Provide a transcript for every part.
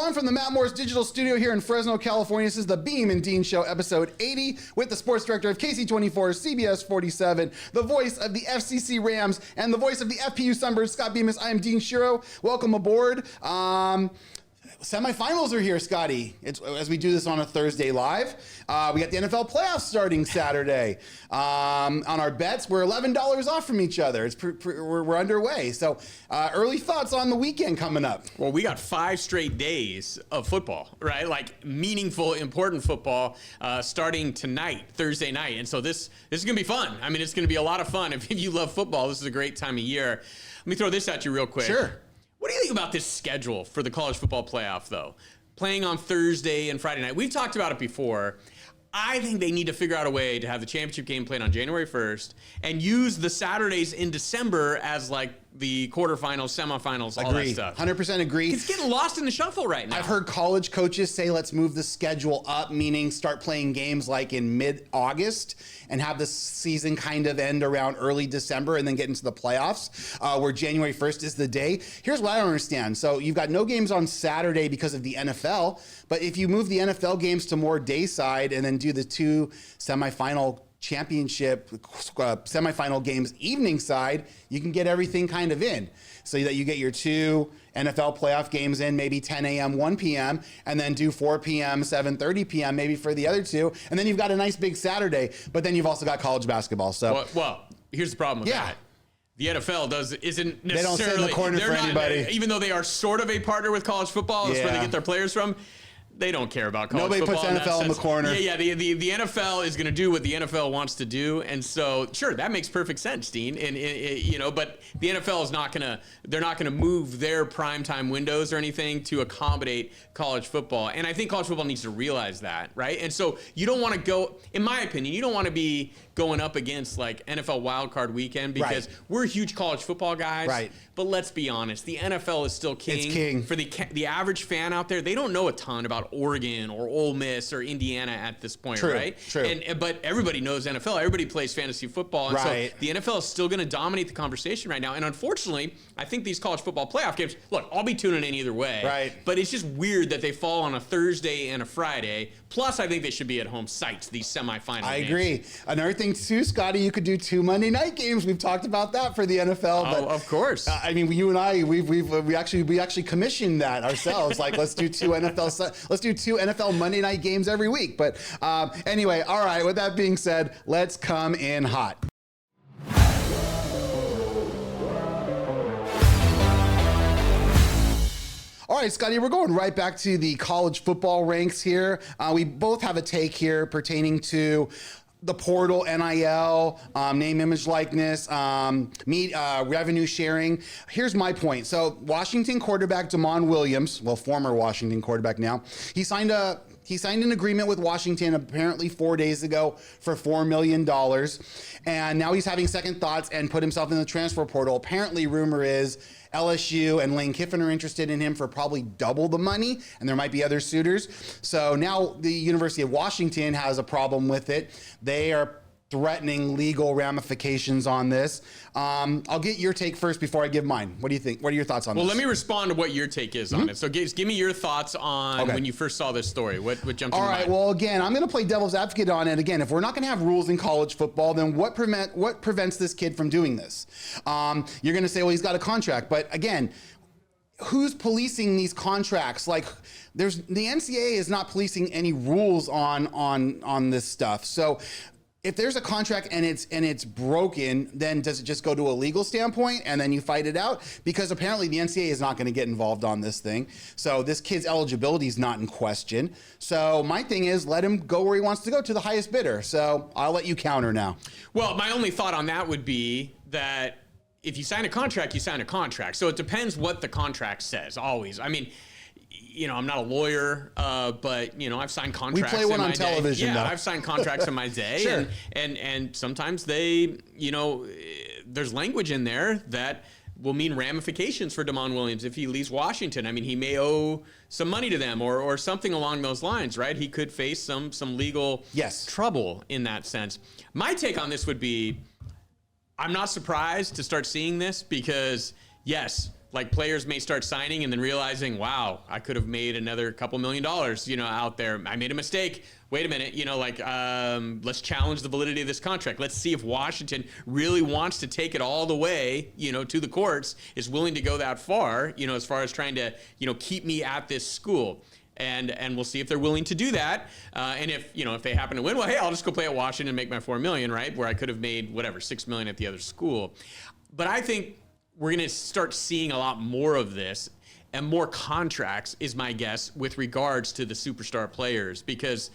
everyone, from the Matt Morris Digital Studio here in Fresno, California. This is the Beem and Dean Show, episode 80, with the sports director of KSEE24 CBS47, the voice of the FCC Rams, and the voice of the FPU Sunbirds, Scott Bemis. I am Dean Shiro. Welcome aboard. Semifinals are here, Scotty. As we do this on a Thursday live. We got the NFL playoffs starting Saturday. On our bets, we're $11 off from each other. We're underway. So early thoughts on the weekend coming up. Well, we got 5 straight days of football, right? Like meaningful, important football starting tonight, Thursday night. And so this is going to be fun. I mean, it's going to be a lot of fun. If you love football, this is a great time of year. Let me throw this at you real quick. Sure. What do you think about this schedule for the college football playoff, though? Playing on Thursday and Friday night. We've talked about it before. I think they need to figure out a way to have the championship game played on January 1st and use the Saturdays in December as like the quarterfinals, semifinals, all that stuff. 100% agree. It's getting lost in the shuffle right now. I've heard college coaches say, let's move the schedule up, meaning start playing games like in mid-August and have the season kind of end around early December and then get into the playoffs, where January 1st is the day. Here's what I don't understand. So you've got no games on Saturday because of the NFL, but if you move the NFL games to more dayside and then do the 2 semifinal championship semifinal games evening side, you can get everything kind of in so that you get your 2 NFL playoff games in maybe 10 a.m., 1 p.m., and then do 4 p.m., 7:30 p.m. maybe for the other 2. And then you've got a nice big Saturday, but then you've also got college basketball. So well here's the problem with that. The NFL isn't necessarily. They don't sit in the corner for anybody. Even though they are sort of a partner with college football, that's where they get their players from. They don't care about college football. Nobody puts NFL in the corner. Yeah. The NFL is going to do what the NFL wants to do, and so sure, that makes perfect sense, Dean. And but the NFL is not going to. They're not going to move their primetime windows or anything to accommodate college football. And I think college football needs to realize that, right? And so you don't want to go. In my opinion, you don't want to be going up against like NFL wildcard weekend because we're huge college football guys. Right. But let's be honest, the NFL is still king. It's king. For the average fan out there, they don't know a ton about Oregon or Ole Miss or Indiana at this point, right? True. But everybody knows NFL. Everybody plays fantasy football. And so the NFL is still going to dominate the conversation right now. And unfortunately, I think these college football playoff games, look, I'll be tuning in either way. Right. But it's just weird that they fall on a Thursday and a Friday. Plus, I think they should be at home sites, these semifinal games. I agree. Another thing too, Scotty, you could do 2 Monday night games. We've talked about that for the NFL. Oh, of course. I mean, you and I, we actually commissioned that ourselves. Like, let's do 2 NFL Monday night games every week. But anyway, all right. With that being said, let's come in hot. All right, Scotty, we're going right back to the college football ranks here. We both have a take here pertaining to the portal, NIL, name, image, likeness, revenue sharing. Here's my point. So Washington quarterback Damon Williams, well, former Washington quarterback now, he signed an agreement with Washington apparently 4 days ago for $4 million. And now he's having second thoughts and put himself in the transfer portal. Apparently, rumor is LSU and Lane Kiffin are interested in him for probably double the money, and there might be other suitors. So now the University of Washington has a problem with it. They are threatening legal ramifications on this. I'll get your take first before I give mine. What do you think? What are your thoughts on this? Well, let me respond to what your take is on it. So give me your thoughts on when you first saw this story. What jumped in your mind? All right, well, again, I'm going to play devil's advocate on it. Again, if we're not going to have rules in college football, then what prevents this kid from doing this? You're going to say, well, he's got a contract. But again, who's policing these contracts? Like, the NCAA is not policing any rules on this stuff. So if there's a contract and it's broken, then does it just go to a legal standpoint and then you fight it out? Because apparently the NCAA is not going to get involved on this thing. So this kid's eligibility is not in question. So my thing is, let him go where he wants to go, to the highest bidder. So I'll let you counter now. Well, my only thought on that would be that if you sign a contract, you sign a contract. So it depends what the contract says, always. I mean, I'm not a lawyer, but I've signed contracts. We play one on television. Yeah, I've signed contracts in my day, Sure. and sometimes they, there's language in there that will mean ramifications for Damon Williams if he leaves Washington. I mean, he may owe some money to them or something along those lines, right? He could face some legal trouble in that sense. My take on this would be, I'm not surprised to start seeing this because, yes, like players may start signing and then realizing, wow, I could have made another couple $1 million, out there. I made a mistake. Wait a minute, let's challenge the validity of this contract. Let's see if Washington really wants to take it all the way, to the courts, is willing to go that far, as far as trying to, keep me at this school. And we'll see if they're willing to do that. And if they happen to win, well, hey, I'll just go play at Washington and make my $4 million, right? Where I could have made $6 million at the other school. But I think we're going to start seeing a lot more of this, and more contracts is my guess with regards to the superstar players, because,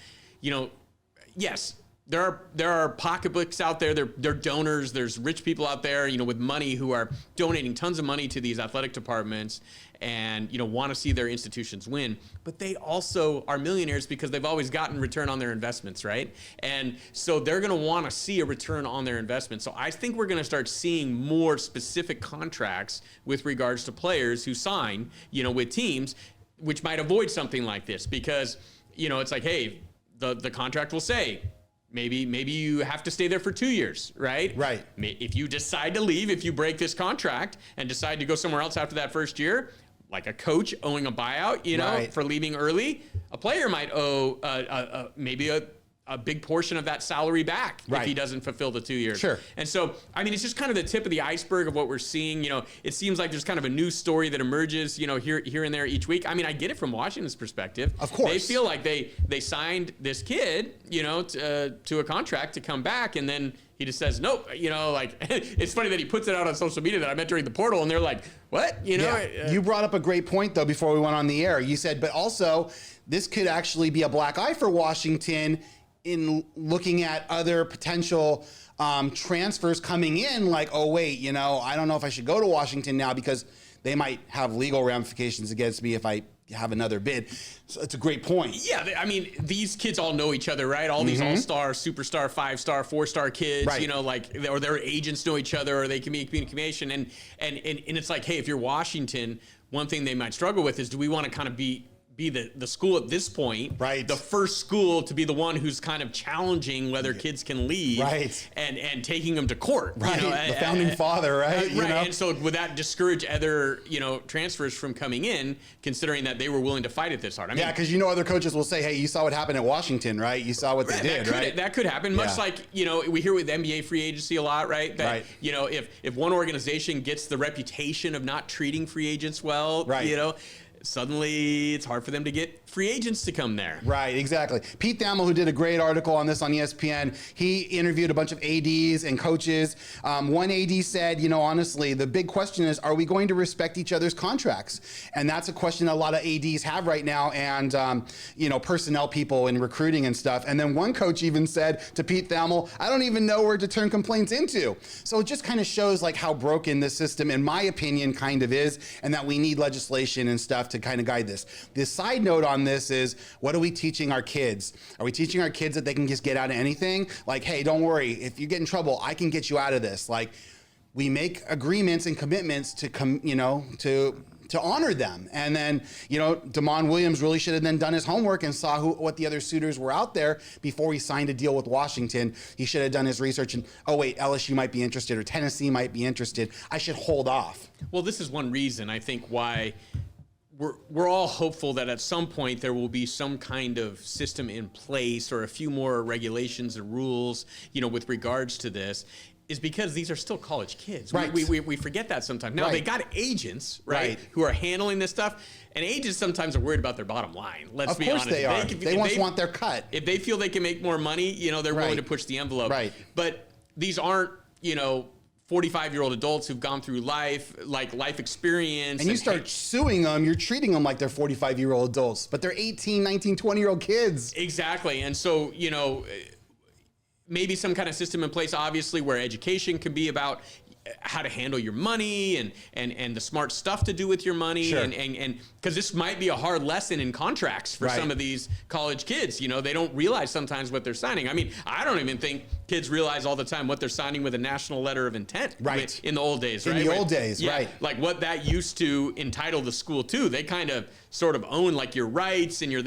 yes, there are pocketbooks out there. There are donors. There's rich people out there, with money, who are donating tons of money to these athletic departments and, want to see their institutions win. But they also are millionaires because they've always gotten return on their investments, right? And so they're going to want to see a return on their investment. So I think we're going to start seeing more specific contracts with regards to players who sign, with teams, which might avoid something like this, because, it's like, hey, the contract will say, maybe you have to stay there for 2 years, right? Right. If you decide to leave, if you break this contract and decide to go somewhere else after that first year, like a coach owing a buyout, Right. for leaving early, a player might owe maybe a big portion of that salary back Right. if he doesn't fulfill the 2 years. Sure. And so, it's just kind of the tip of the iceberg of what we're seeing. It seems like there's kind of a new story that emerges, here and there each week. I get it from Washington's perspective. Of course. They feel like they signed this kid, to a contract to come back, and then he just says, nope, it's funny that he puts it out on social media that I'm entering the portal, and they're like, what? You brought up a great point, though, before we went on the air. You said, but also, this could actually be a black eye for Washington in looking at other potential transfers coming in, like, oh, wait, I don't know if I should go to Washington now because they might have legal ramifications against me if I have another bid. So it's a great point. Yeah, these kids all know each other, right? All these all-star, superstar, 5-star, 4-star kids, Right. or their agents know each other, or they can be in communication. And it's like, hey, if you're Washington, one thing they might struggle with is, do we want to kind of be the school at this point, right? The first school to be the one who's kind of challenging whether kids can leave, right? And taking them to court, right? The founding father, right? Right. And so would that discourage other, transfers from coming in, considering that they were willing to fight it this hard? Yeah, because other coaches will say, hey, you saw what happened at Washington, right? You saw what they did, right? That could happen. Much like, we hear with NBA free agency a lot, right? That, if one organization gets the reputation of not treating free agents well, right. Suddenly it's hard for them to get free agents to come there. Right, exactly. Pete Thamel, who did a great article on this on ESPN, he interviewed a bunch of ADs and coaches. One AD said, honestly, the big question is, are we going to respect each other's contracts? And that's a question a lot of ADs have right now, and, personnel people in recruiting and stuff. And then one coach even said to Pete Thamel, I don't even know where to turn complaints into. So it just kind of shows like how broken this system, in my opinion, kind of is, and that we need legislation and stuff to kind of guide this. The side note on this is, what are we teaching our kids? Are we teaching our kids that they can just get out of anything? Like, hey, don't worry, if you get in trouble, I can get you out of this. Like, we make agreements and commitments to to honor them. And then, Damon Williams really should have then done his homework and saw what the other suitors were out there before he signed a deal with Washington. He should have done his research and, oh wait, LSU might be interested or Tennessee might be interested. I should hold off. Well, this is one reason I think why we're all hopeful that at some point there will be some kind of system in place or a few more regulations and rules, with regards to this, is because these are still college kids. Right. We forget that sometimes. Now, right. They got agents, right, who are handling this stuff, and agents sometimes are worried about their bottom line. Let's be honest. Of course they are. They want their cut. If they feel they can make more money, they're willing to push the envelope. Right. But these aren't, 45-year-old adults who've gone through life experience. And you start suing them, you're treating them like they're 45-year-old adults, but they're 18, 19, 20-year-old kids. Exactly. And so, maybe some kind of system in place, obviously, where education can be about how to handle your money and the smart stuff to do with your money. Sure. And because this might be a hard lesson in contracts for some of these college kids. They don't realize sometimes what they're signing. I don't even think kids realize all the time what they're signing with a national letter of intent. Right. In the old days, right? In the old days, yeah, right. Like what that used to entitle the school to. They kind of sort of own like your rights and your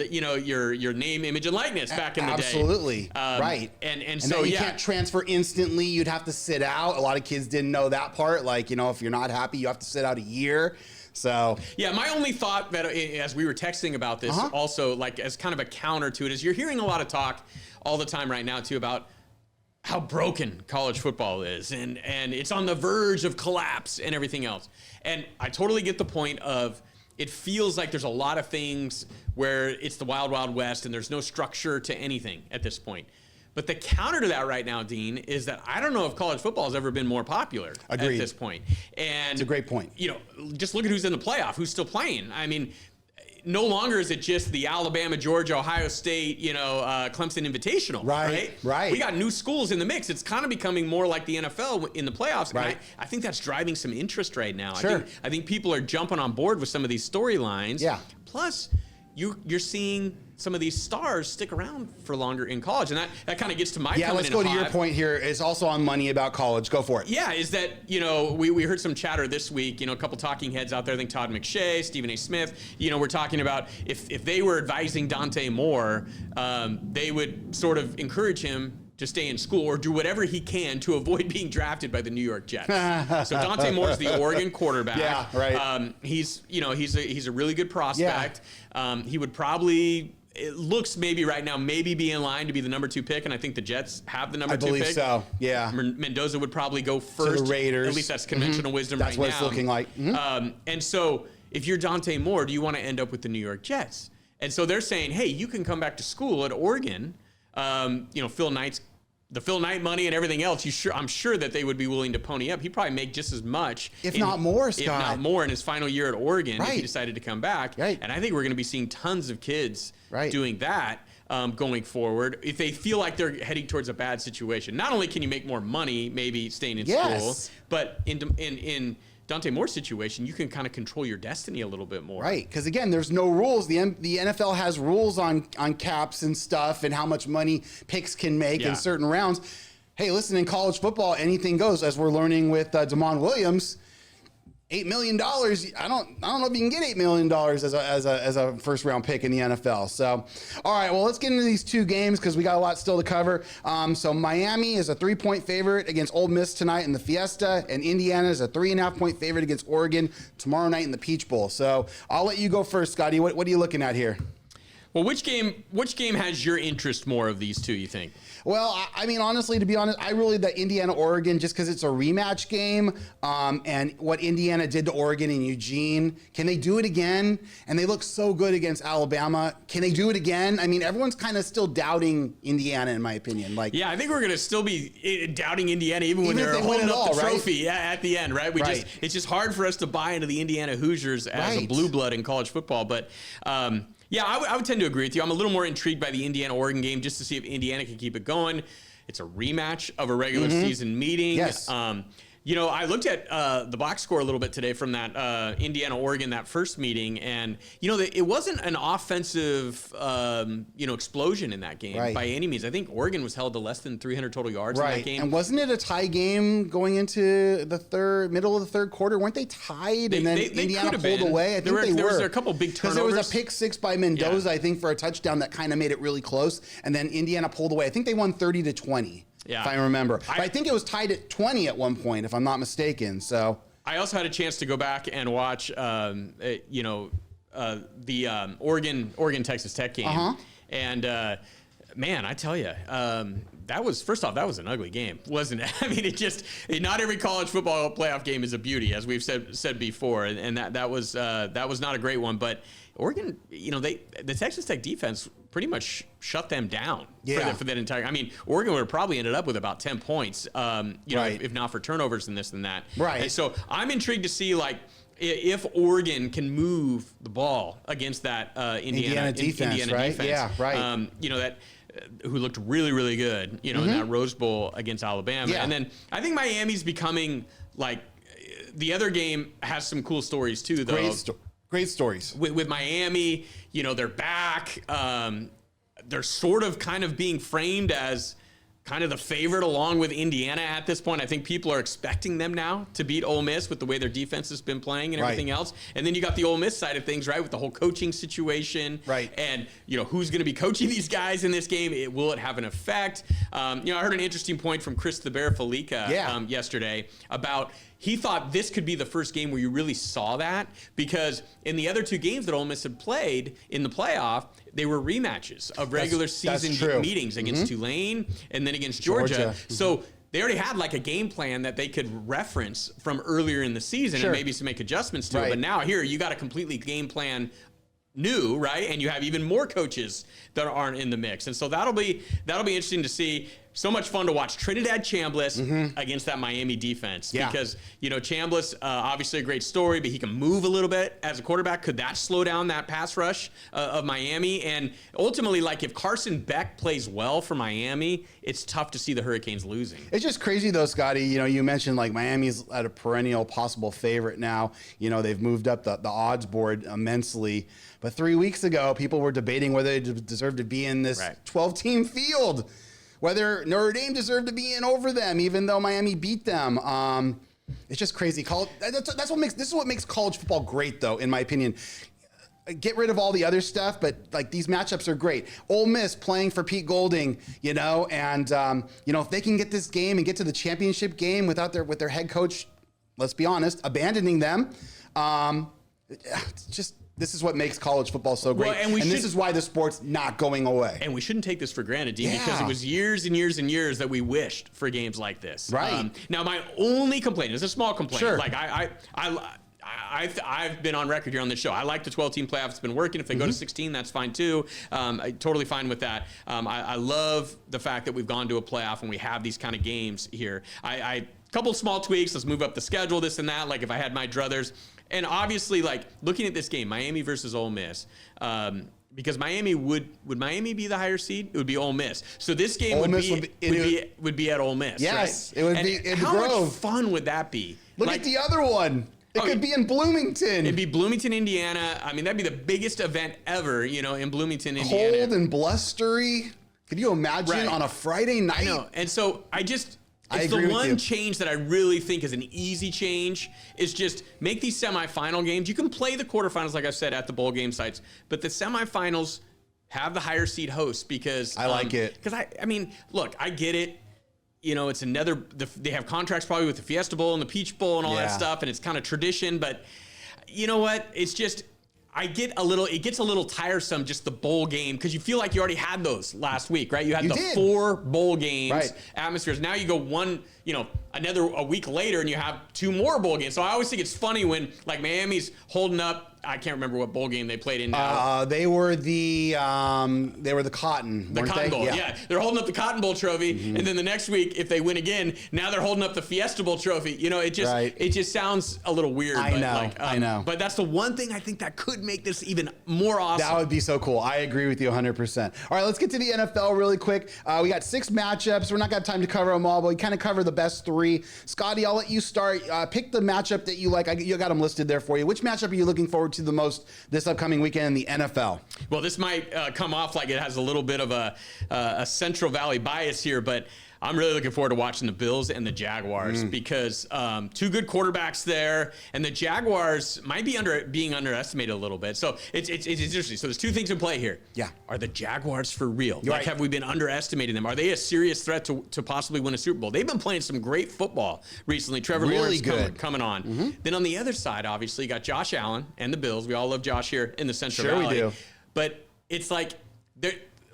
name, image, and likeness back in the day. Absolutely. Right. And so you can't transfer instantly. You'd have to sit out. A lot of kids didn't know that part. Like, if you're not happy, you have to sit out a year. So yeah, my only thought that as we were texting about this, also like as kind of a counter to it, is you're hearing a lot of talk all the time right now too about how broken college football is, and it's on the verge of collapse and everything else. And I totally get the point of, it feels like there's a lot of things where it's the wild, wild west and there's no structure to anything at this point. But the counter to that right now, Dean, is that I don't know if college football has ever been more popular at this point. And it's a great point. You know, just look at who's in the playoff, who's still playing. I mean, no longer is it just the Alabama, Georgia, Ohio State, Clemson Invitational. Right. We got new schools in the mix. It's kind of becoming more like the NFL in the playoffs. Right. And I think that's driving some interest right now. Sure. I think people are jumping on board with some of these storylines. Yeah. Plus, you're seeing some of these stars stick around for longer in college. And that kind of gets to my Yeah, let's go to your point here. It's also on money about college. Go for it. Yeah, is that, we heard some chatter this week, a couple talking heads out there. I think Todd McShay, Stephen A. Smith, we're talking about if they were advising Dante Moore, they would sort of encourage him to stay in school or do whatever he can to avoid being drafted by the New York Jets. So Dante Moore's the Oregon quarterback. Yeah, right. He's a really good prospect. Yeah. He would probably, it looks maybe right now, maybe be in line to be the number 2 pick, and I think the Jets have the number 2 pick. I believe so, yeah. Mendoza would probably go first. To the Raiders. At least that's conventional wisdom that's right now. That's what it's looking like. And so if you're Dante Moore, do you want to end up with the New York Jets? And so they're saying, hey, you can come back to school at Oregon. The Phil Knight money and everything else, I'm sure that they would be willing to pony up. He'd probably make just as much. If not more, Scott. If not more in his final year at Oregon, if he decided to come back. Right. And I think we're going to be seeing tons of kids doing that going forward if they feel like they're heading towards a bad situation. Not only can you make more money maybe staying in school, but in Dante Moore's situation, you can kind of control your destiny a little bit more. Right, because again, there's no rules. The NFL has rules on caps and stuff and how much money picks can make in certain rounds. Hey, listen, in college football, anything goes, as we're learning with Damon Williams. $8 million. I don't know if you can get $8 million as a first round pick in the NFL. So, all right, well, let's get into these 2 games because we got a lot still to cover. So Miami is a 3-point favorite against Ole Miss tonight in the Fiesta, and Indiana is a 3.5-point favorite against Oregon tomorrow night in the Peach Bowl. So I'll let you go first, Scotty. What are you looking at here? Well, which game has your interest more of these 2, you think? Well, I mean, honestly, to be honest, I really the Indiana-Oregon just because it's a rematch game, and what Indiana did to Oregon and Eugene. Can they do it again? And they look so good against Alabama. Can they do it again? I mean, everyone's kind of still doubting Indiana, in my opinion. I think we're going to still be doubting Indiana even when they're holding up the trophy at the end, right? It's just hard for us to buy into the Indiana Hoosiers as a blue blood in college football, but. Yeah, I would tend to agree with you. I'm a little more intrigued by the Indiana-Oregon game just to see if Indiana can keep it going. It's a rematch of a regular season meeting. Yes. I looked at the box score a little bit today from that Indiana-Oregon, that first meeting, and, it wasn't an offensive, explosion in that game by any means. I think Oregon was held to less than 300 total yards in that game. And wasn't it a tie game going into the middle of the third quarter? Weren't they tied and then Indiana pulled away? I think there was a couple big turnovers. Because there was a pick 6 by Mendoza, I think, for a touchdown that kind of made it really close, and then Indiana pulled away. I think they won 30-20. Yeah. If I remember. But I think it was tied at 20 at one point, if I'm not mistaken. So I also had a chance to go back and watch, the Oregon Texas Tech game, and man, I tell you, that was an ugly game, wasn't it? I mean, not every college football playoff game is a beauty, as we've said before, and that was not a great one, but. Oregon, the Texas Tech defense pretty much shut them down for that entire. I mean, Oregon would have probably ended up with about 10 points, if not for turnovers and this and that. Right. And so I'm intrigued to see if Oregon can move the ball against that Indiana defense, Yeah, right. Who looked really, really good, in that Rose Bowl against Alabama. Yeah. And then I think Miami's becoming the other game has some cool stories too, though. Great stories. With Miami, they're back. They're sort of kind of being framed as kind of the favorite along with Indiana at this point. I think people are expecting them now to beat Ole Miss with the way their defense has been playing and everything else. And then you got the Ole Miss side of things, right, with the whole coaching situation. Right. And, who's going to be coaching these guys in this game? Will it have an effect? I heard an interesting point from Chris the Bear Felica yesterday about he thought this could be the first game where you really saw that, because in the other 2 games that Ole Miss had played in the playoff, they were rematches of regular season meetings against Tulane and then against Georgia. So they already had like a game plan that they could reference from earlier in the season and maybe some make adjustments to it. But now here you got a completely game plan new, right? And you have even more coaches that aren't in the mix. And so that'll be interesting to see. So much fun to watch Trinidad Chambliss against that Miami defense, because, you know, Chambliss, obviously a great story, but he can move a little bit as a quarterback. Could that slow down that pass rush of Miami? And ultimately, like, if Carson Beck plays well for Miami, it's tough to see the Hurricanes losing. It's just crazy though, Scotty. You know, you mentioned like Miami's at a perennial possible favorite now. You know, they've moved up the odds board immensely. But 3 weeks ago, people were debating whether they deserved to be in this 12-team field, whether Notre Dame deserved to be in over them, even though Miami beat them. It's just crazy. This is what makes college football great, though, in my opinion. Get rid of all the other stuff, but like these matchups are great. Ole Miss playing for Pete Golding, you know, and you know, if they can get this game and get to the championship game with their head coach, let's be honest, abandoning them, this is what makes college football so great. Well, and this is why the sport's not going away. And we shouldn't take this for granted, Dean, because it was years and years and years that we wished for games like this. Right. Now, my only complaint is a small complaint. Sure. Like, I've been on record here on this show. I like the 12-team playoff. It's been working. If they go to 16, that's fine too. I'm totally fine with that. I love the fact that we've gone to a playoff and we have these kind of games here. Couple small tweaks. Let's move up the schedule, this and that. Like if I had my druthers. And obviously, like looking at this game, Miami versus Ole Miss, because Miami would Miami be the higher seed? It would be Ole Miss. So this game would be at Ole Miss. Yes, right? It would be in How Grove. much fun would that be? Look at the other one. It could be in Bloomington. It'd be Bloomington, Indiana. I mean, that'd be the biggest event ever, you know, in Bloomington, Indiana. Cold and blustery. Could you imagine on a Friday night? I know. And so it's the one change that I really think is an easy change is just make these semifinal games. You can play the quarterfinals, like I said, at the bowl game sites, but the semifinals have the higher seed hosts because I like it. Because I mean, look, I get it. You know, it's they have contracts probably with the Fiesta Bowl and the Peach Bowl and all that stuff, and it's kind of tradition. But you know what? It's just it gets a little tiresome, just the bowl game, because you feel like you already had those last week, right? You had 4 bowl games, atmospheres. Now you go a week later and you have 2 more bowl games. So I always think it's funny when like Miami's holding up. I can't remember what bowl game they played in now. They were the Cotton. The Cotton Bowl, yeah. They're holding up the Cotton Bowl trophy, and then the next week, if they win again, now they're holding up the Fiesta Bowl trophy. You know, it just sounds a little weird. I know. But that's the one thing I think that could make this even more awesome. That would be so cool. I agree with you 100%. All right, let's get to the NFL really quick. We got 6 matchups. We're not got time to cover them all, but we kind of cover the best 3. Scotty, I'll let you start. Pick the matchup that you like. You got them listed there for you. Which matchup are you looking forward to the most this upcoming weekend in the NFL? Well, this might come off like it has a little bit of a Central Valley bias here, but I'm really looking forward to watching the Bills and the Jaguars because 2 good quarterbacks there, and the Jaguars might be being underestimated a little bit. So it's interesting. So there's 2 things in play here. Yeah. Are the Jaguars for real? Have we been underestimating them? Are they a serious threat to possibly win a Super Bowl? They've been playing some great football recently. Trevor Lawrence coming on. Then on the other side, obviously, you got Josh Allen and the Bills. We all love Josh here in the Central Valley. Sure we do. But it's like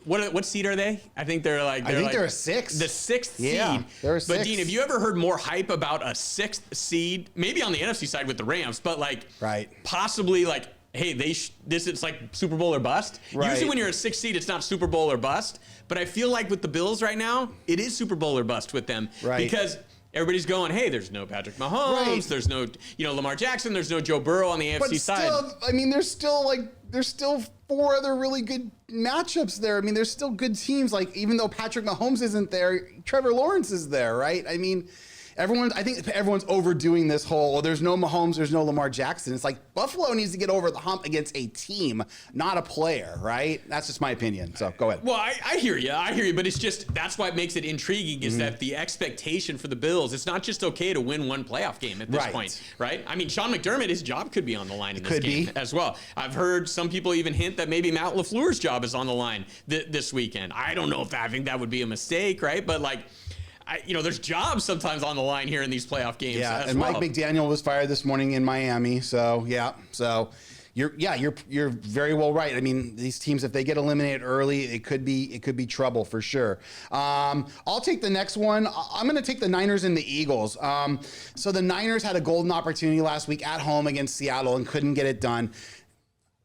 what seed are they? I think they're like they're a 6th. The 6th seed. They're a 6th. But Dean, have you ever heard more hype about a 6th seed? Maybe on the NFC side with the Rams, but like possibly like, hey, it's like Super Bowl or bust. Right. Usually when you're a 6th seed, it's not Super Bowl or bust. But I feel like with the Bills right now, it is Super Bowl or bust with them because everybody's going, hey, there's no Patrick Mahomes, there's no Lamar Jackson, there's no Joe Burrow on the AFC side. I mean, there's still 4 other really good matchups there. I mean, there's still good teams. Like, even though Patrick Mahomes isn't there, Trevor Lawrence is there, right? I mean, I think everyone's overdoing this whole, there's no Mahomes, there's no Lamar Jackson. It's like Buffalo needs to get over the hump against a team, not a player, right? That's just my opinion. So go ahead. Well, I hear you, but it's just, that's why it makes it intriguing is that the expectation for the Bills, it's not just okay to win 1 playoff game at this point, right? I mean, Sean McDermott, his job could be on the line in this game as well. I've heard some people even hint that maybe Matt LaFleur's job is on the line this weekend. I don't know I think that would be a mistake, right? But like, there's jobs sometimes on the line here in these playoff games. Yeah, as and well. Mike McDaniel was fired this morning in Miami. So you're very well right. I mean, these teams, if they get eliminated early, it could be trouble for sure. I'll take the next one. I'm going to take the Niners and the Eagles. So the Niners had a golden opportunity last week at home against Seattle and couldn't get it done.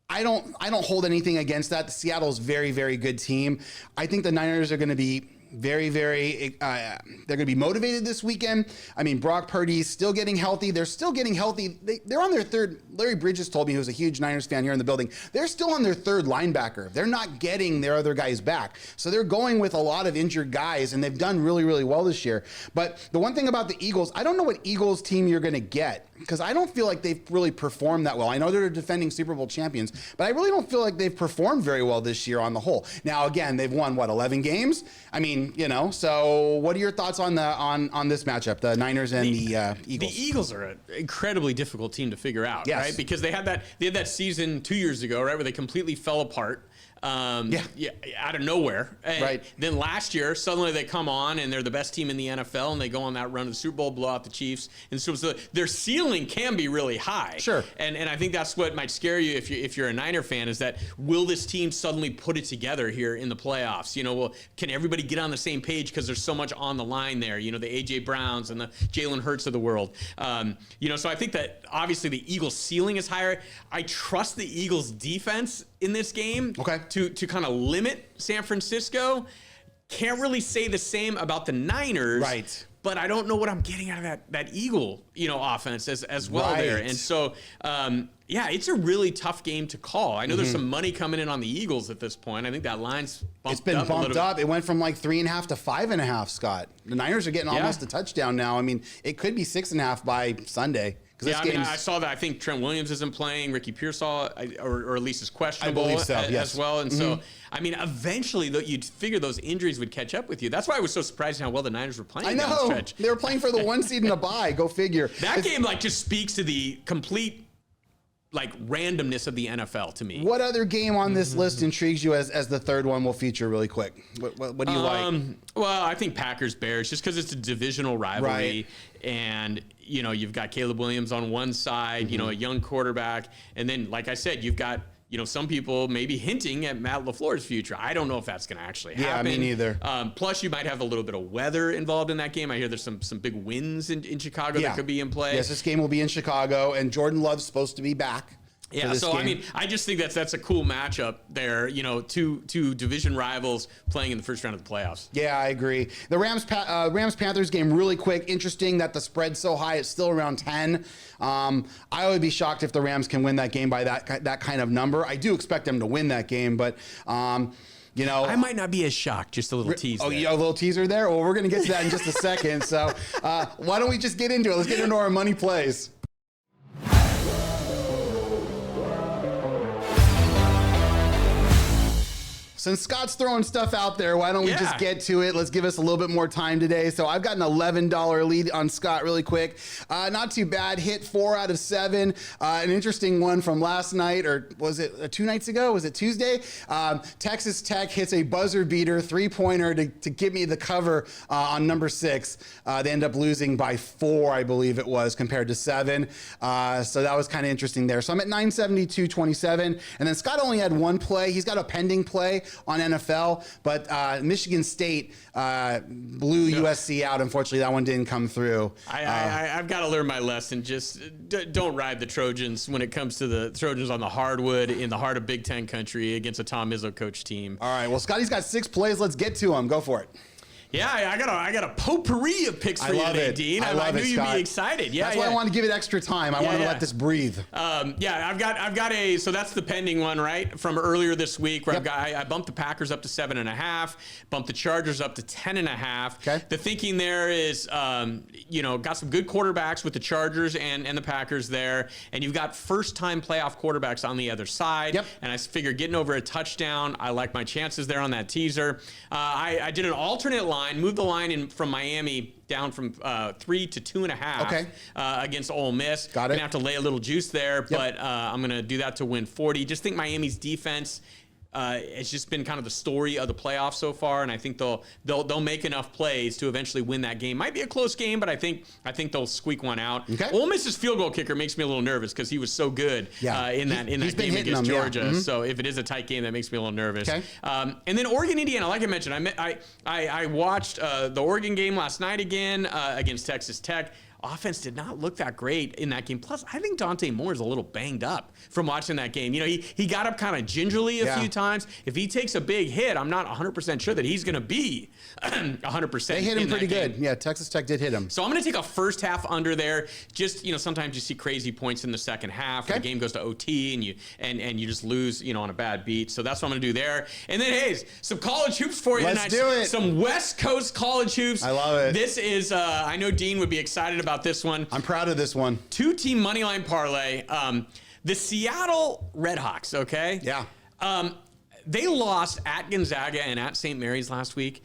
I don't hold anything against that. Seattle's a very, very good team. I think the Niners are going to be very, very, they're going to be motivated this weekend. I mean, Brock Purdy's still getting healthy. They're still getting healthy. They're on their third. Larry Bridges told me, who's a huge Niners fan here in the building, they're still on their third linebacker. They're not getting their other guys back. So they're going with a lot of injured guys, and they've done really, really well this year. But the one thing about the Eagles, I don't know what Eagles team you're going to get, because I don't feel like they've really performed that well. I know they're defending Super Bowl champions, but I really don't feel like they've performed very well this year on the whole. Now, again, they've won, 11 games? I mean, so what are your thoughts on this matchup, the Niners and the Eagles? The Eagles are an incredibly difficult team to figure out, right? Because they had that season 2 years ago, right, where they completely fell apart. Out of nowhere. And then last year, suddenly they come on and they're the best team in the NFL, and they go on that run to the Super Bowl, blow out the Chiefs. And so their ceiling can be really high. Sure. And I think that's what might scare you if you're a Niner fan, is that will this team suddenly put it together here in the playoffs? Can everybody get on the same page, because there's so much on the line there? The A.J. Browns and the Jalen Hurts of the world. So I think that obviously the Eagles' ceiling is higher. I trust the Eagles' defense in this game to kind of limit San Francisco. Can't really say the same about the Niners. Right. But I don't know what I'm getting out of that Eagle, offense as well there. And so, it's a really tough game to call. I know there's some money coming in on the Eagles at this point. I think that line's bumped up. It's been bumped up. It went from 3.5 to 5.5, Scott. The Niners are getting almost a touchdown now. I mean, it could be 6.5 by Sunday. I saw that. I think Trent Williams isn't playing. Ricky Pearsall, or at least is questionable, I believe so, as well. And so, eventually you'd figure those injuries would catch up with you. That's why I was so surprised how well the Niners were playing. I know. Down the stretch. They were playing for the 1 seed in a bye. Go figure. That game just speaks to the complete randomness of the NFL to me. What other game on this list intrigues you as the third one we'll feature really quick? What do you like? Well, I think Packers-Bears, just because it's a divisional rivalry. And, you've got Caleb Williams on one side, a young quarterback. And then, like I said, you've got, some people maybe hinting at Matt LaFleur's future. I don't know if that's going to actually happen. Yeah, me neither. Plus, you might have a little bit of weather involved in that game. I hear there's some big winds in Chicago that could be in play. Yes, this game will be in Chicago, and Jordan Love's supposed to be back. Yeah, so game. I just think that's a cool matchup there. Two division rivals playing in the first round of the playoffs. Yeah, I agree. The Rams-Panthers game, really quick. Interesting that the spread's so high; it's still around 10. I would be shocked if the Rams can win that game by that kind of number. I do expect them to win that game, but. I might not be as shocked. Just a little tease. Oh, a little teaser there. Well, we're going to get to that in just a second. So why don't we just get into it? Let's get into our money plays. Since Scott's throwing stuff out there, why don't we just get to it? Let's give us a little bit more time today. So I've got an $11 lead on Scott really quick. Not too bad. Hit 4 out of 7. An interesting one from last night, or was it 2 nights ago? Was it Tuesday? Texas Tech hits a buzzer beater 3-pointer to give me the cover on number 6. They end up losing by 4, I believe it was, compared to 7. So that was kind of interesting there. So I'm at 972.27. And then Scott only had one play. He's got a pending play on NFL, but Michigan State blew USC out. Unfortunately, that one didn't come through. I've got to learn my lesson. Just don't ride the Trojans when it comes to the Trojans on the hardwood in the heart of Big Ten country against a Tom Izzo coach team. All right, well, Scotty's got 6 plays. Let's get to them. Go for it. Yeah, I got a potpourri of picks for you today, Dean. I knew you'd be excited. Yeah, that's why I wanted to give it extra time. I wanted to let this breathe. I've got a. So that's the pending one, right, from earlier this week, where I bumped the Packers up to 7.5, bumped the Chargers up to 10.5. Okay. The thinking there is, got some good quarterbacks with the Chargers and the Packers there, and you've got first-time playoff quarterbacks on the other side. Yep. And I figured getting over a touchdown, I like my chances there on that teaser. I did an alternate line. Moved the line in from Miami down from 3 to 2.5 against Ole Miss. Got it. Gonna have to lay a little juice there, but I'm gonna do that to win 40. Just think Miami's defense It's just been kind of the story of the playoffs so far, and I think they'll make enough plays to eventually win that game. Might be a close game, but I think they'll squeak one out. Okay. Ole Miss's field goal kicker makes me a little nervous because he was so good in that game against Georgia. Yeah. So if it is a tight game, that makes me a little nervous. Okay. And then Oregon, Indiana, like I mentioned, I watched the Oregon game last night again against Texas Tech. Offense did not look that great in that game. Plus, I think Dante Moore is a little banged up from watching that game. You know, he got up kind of gingerly a few times. If he takes a big hit, I'm not 100% sure that he's going to be 100%. They hit him pretty good. Yeah, Texas Tech did hit him. So I'm going to take a first half under there. Just, sometimes you see crazy points in the second half. Okay. The game goes to OT and you just lose, on a bad beat. So that's what I'm going to do there. And then, hey, some college hoops for you tonight. Let's do it. Some West Coast college hoops. I love it. This is, I know Dean would be excited about this one. I'm proud of this one. 2-team moneyline parlay. The Seattle Redhawks, okay? Yeah. They lost at Gonzaga and at St. Mary's last week,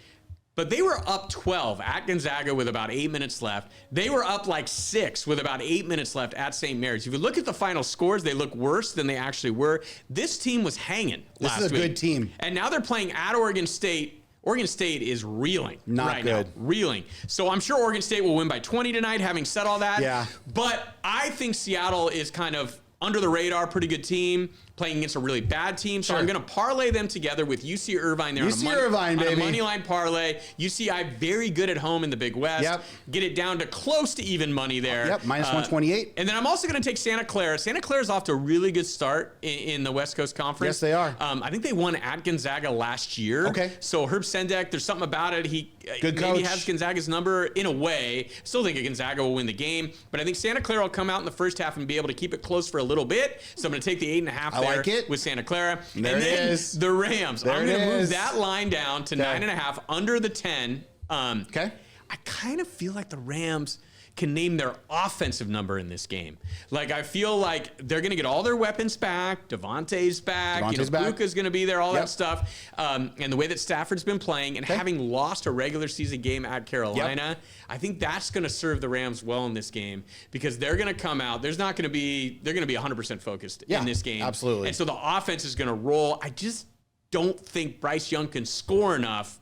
but they were up 12 at Gonzaga with about 8 minutes left. They were up like 6 with about 8 minutes left at St. Mary's. If you look at the final scores, they look worse than they actually were. This team was hanging last week. This is a good team. And now they're playing at Oregon State. Oregon State is reeling Not good. now. Reeling. So I'm sure Oregon State will win by 20 tonight, having said all that. Yeah. But I think Seattle is kind of under the radar, pretty good team, playing against a really bad team. So I'm going to parlay them together with UC Irvine there on a money line parlay. UCI very good at home in the Big West. Yep. Get it down to close to even money there. Yep, minus 128. And then I'm also going to take Santa Clara. Santa Clara's off to a really good start in the West Coast Conference. Yes, they are. I think they won at Gonzaga last year. Okay. So Herb Sendek, there's something about it. He good maybe coach. has Gonzaga's number in a way. Still think Gonzaga will win the game, but I think Santa Clara will come out in the first half and be able to keep it close for a little bit. So I'm going to take the 8.5 there like it. with Santa Clara. There and it then is. the Rams. There I'm going to it move is. that line down to 9.5 under the 10. Okay. I kind of feel like the Rams can name their offensive number in this game. Like, I feel like they're going to get all their weapons back. Devontae's back. Luka's going to be there, all that stuff. And the way that Stafford's been playing and having lost a regular season game at Carolina, I think that's going to serve the Rams well in this game because they're going to come out. They're going to be 100% focused in this game. Absolutely. And so the offense is going to roll. I just don't think Bryce Young can score enough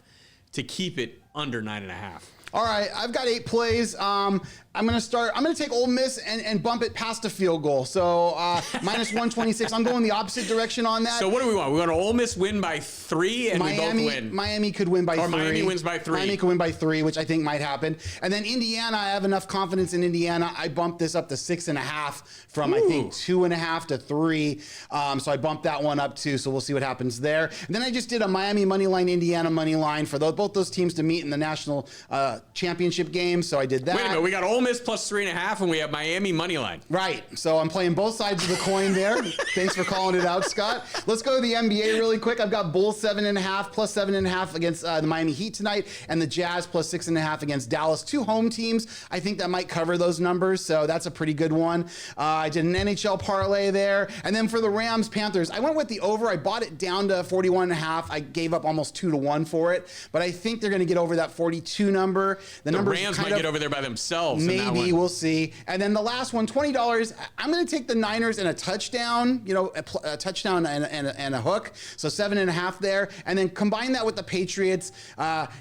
to keep it under 9.5. All right, I've got 8 plays. I'm going to take Ole Miss and bump it past a field goal. So minus 126. I'm going the opposite direction on that. So what do we want? We want to Ole Miss win by 3 and we both win. Miami could win by 3. Or Miami wins by 3. Miami could win by 3, which I think might happen. And then Indiana, I have enough confidence in Indiana. I bumped this up to 6.5 from, I think, 2.5 to 3. So I bumped that one up too. So we'll see what happens there. And then I just did a Miami money line, Indiana money line for both those teams to meet in the national championship game. So I did that. Wait a minute. We got Ole Miss plus 3.5 and we have Miami money line. Right. So I'm playing both sides of the coin there. Thanks for calling it out, Scott. Let's go to the NBA really quick. I've got Bulls 7.5 plus 7.5 against the Miami Heat tonight, and the Jazz plus 6.5 against Dallas. 2 home teams. I think that might cover those numbers. So that's a pretty good one. I did an NHL parlay there. And then for the Rams Panthers, I went with the over. I bought it down to 41.5. I gave up almost 2-1 for it, but I think they're going to get over that 42 number. The Rams might get over there by themselves. Maybe we'll see. And then the last one, $20. I'm going to take the Niners and a touchdown, a touchdown and a hook. So 7.5 there. And then combine that with the Patriots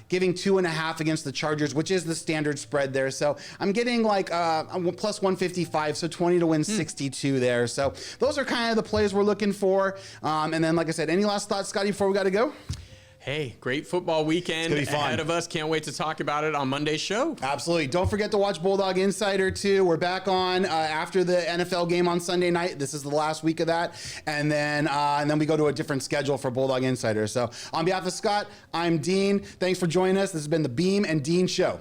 giving 2.5 against the Chargers, which is the standard spread there. So I'm getting like plus 155, so 20 to win 62 there. So those are kind of the plays we're looking for. And then, like I said, any last thoughts, Scotty, before we got to go? Hey, great football weekend ahead of us. Can't wait to talk about it on Monday's show. Absolutely. Don't forget to watch Bulldog Insider, too. We're back on after the NFL game on Sunday night. This is the last week of that. And then we go to a different schedule for Bulldog Insider. So on behalf of Scott, I'm Dean. Thanks for joining us. This has been the Beem and Dean Show.